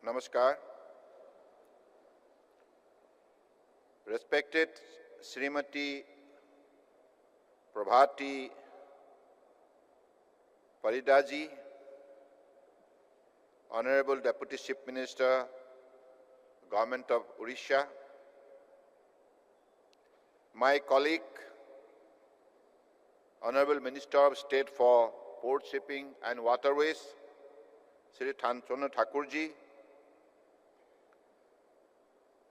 Namaskar. Respected Srimati Prabhati Paridaji, Honorable Deputy Chief Minister, Government of Odisha, my colleague, Honorable Minister of State for Port Shipping and Waterways, Sri Thantonu Thakurji,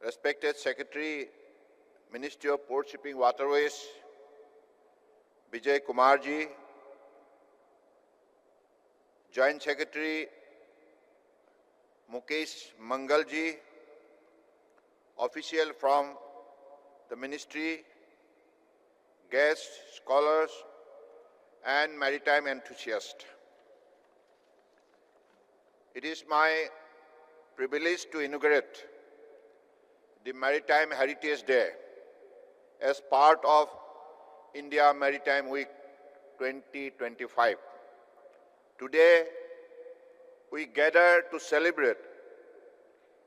respected Secretary, Ministry of Port Shipping Waterways, Vijay Kumarji, Joint Secretary, Mukesh Mangalji, official from the Ministry, guests, scholars, and maritime enthusiasts. It is my privilege to inaugurate the Maritime Heritage Day as part of India Maritime Week 2025. Today, we gather to celebrate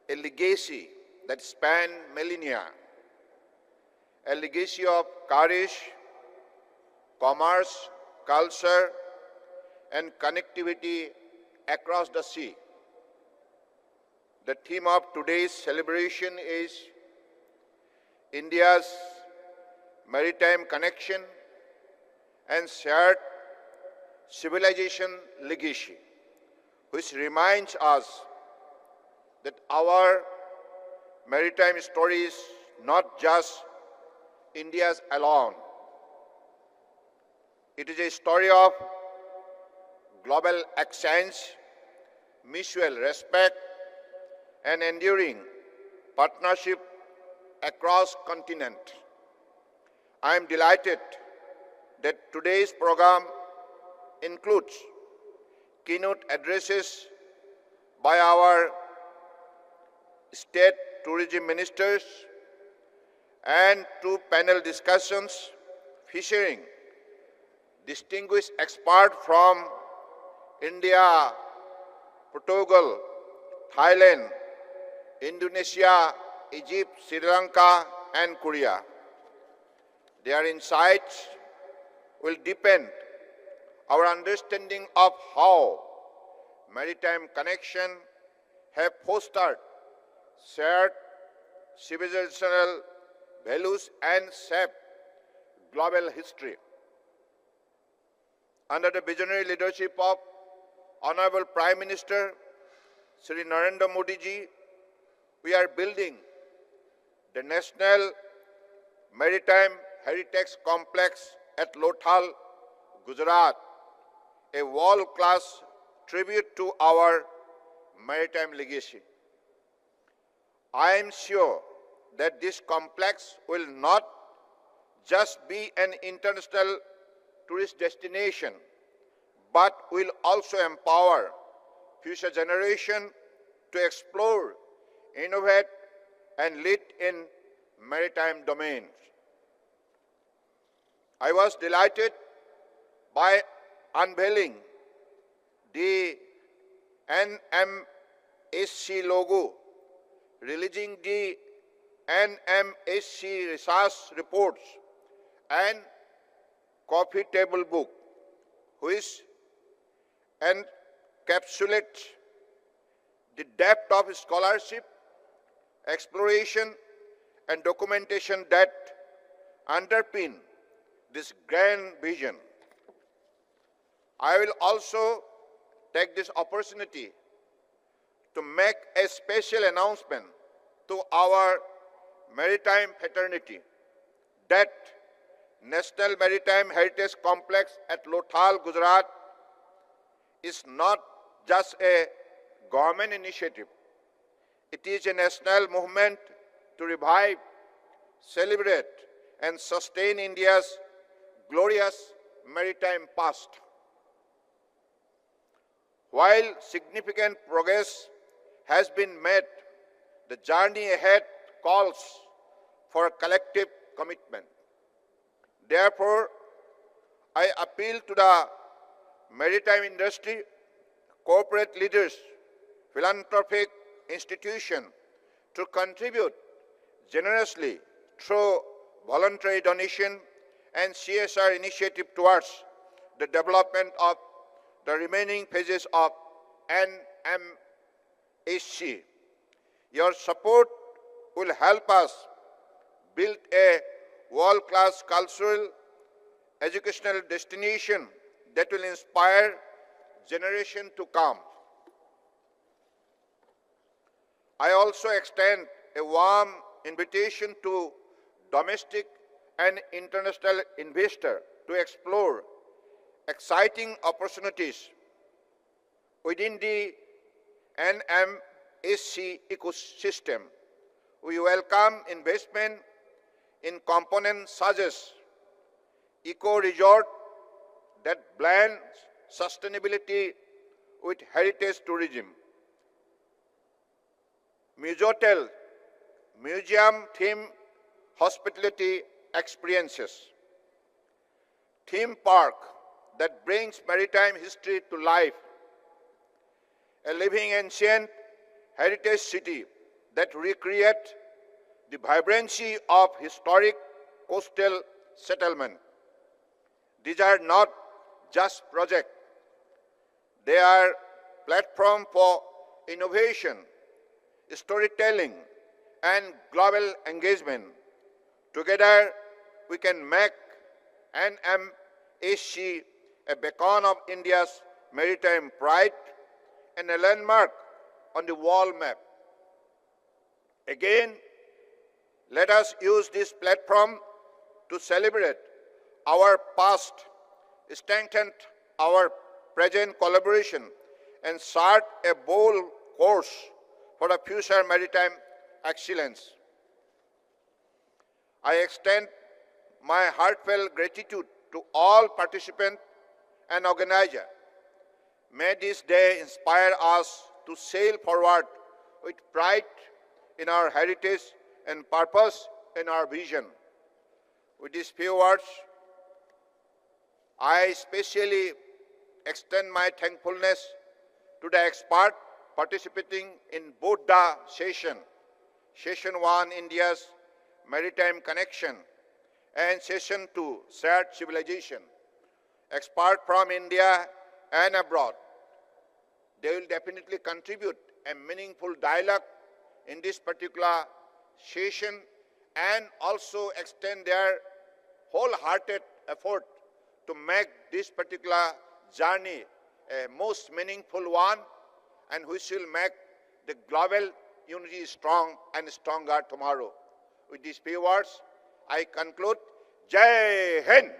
a legacy that spans millennia, a legacy of courage, commerce, culture, and connectivity across the sea. The theme of today's celebration is India's maritime connection and shared civilization legacy, which reminds us that our maritime story is not just India's alone. It is a story of global exchange, mutual respect, and enduring partnership across continent. I am delighted that today's program includes keynote addresses by our state tourism ministers and two panel discussions featuring distinguished experts from India, Portugal, Thailand, Indonesia, Egypt, Sri Lanka, and Korea. Their insights will deepen our understanding of how maritime connection have fostered shared civilizational values and shaped global history. Under the visionary leadership of Honorable Prime Minister Sri Narendra Modi ji, we are building the National Maritime Heritage Complex at Lothal, Gujarat, a world-class tribute to our maritime legacy. I am sure that this complex will not just be an international tourist destination, but will also empower future generations to explore, innovate, and lead in maritime domains. I was delighted by unveiling the NMHC logo, releasing the NMHC research reports and coffee table book, which encapsulates the depth of scholarship, exploration, and documentation that underpin this grand vision. I will also take this opportunity to make a special announcement to our maritime fraternity that National Maritime Heritage Complex at Lothal, Gujarat is not just a government initiative. It is a national movement to revive, celebrate, and sustain India's glorious maritime past. While significant progress has been made, the journey ahead calls for a collective commitment. Therefore, I appeal to the maritime industry, corporate leaders, philanthropic institution to contribute generously through voluntary donation and CSR initiative towards the development of the remaining phases of NMHC. Your support will help us build a world-class cultural, educational destination that will inspire generations to come. I also extend a warm invitation to domestic and international investors to explore exciting opportunities within the NMHC ecosystem. We welcome investment in components such as eco-resort that blends sustainability with heritage tourism, Museotel, museum-themed hospitality experiences, theme park that brings maritime history to life, a living ancient heritage city that recreates the vibrancy of historic coastal settlement. These are not just projects. They are platforms for innovation, storytelling, and global engagement. Together, we can make NMHC a beacon of India's maritime pride and a landmark on the world map. Again, let us use this platform to celebrate our past, strengthen our present collaboration, and chart a bold course for the future maritime excellence. I extend my heartfelt gratitude to all participants and organizers. May this day inspire us to sail forward with pride in our heritage and purpose in our vision. With these few words, I especially extend my thankfulness to the experts participating in both the Session 1, India's Maritime Connection, and Session 2, Shared Civilization. Experts from India and abroad. They will definitely contribute a meaningful dialogue in this particular session and also extend their wholehearted effort to make this particular journey a most meaningful one, and which will make the global unity strong and stronger tomorrow. With these few words, I conclude. Jai Hind!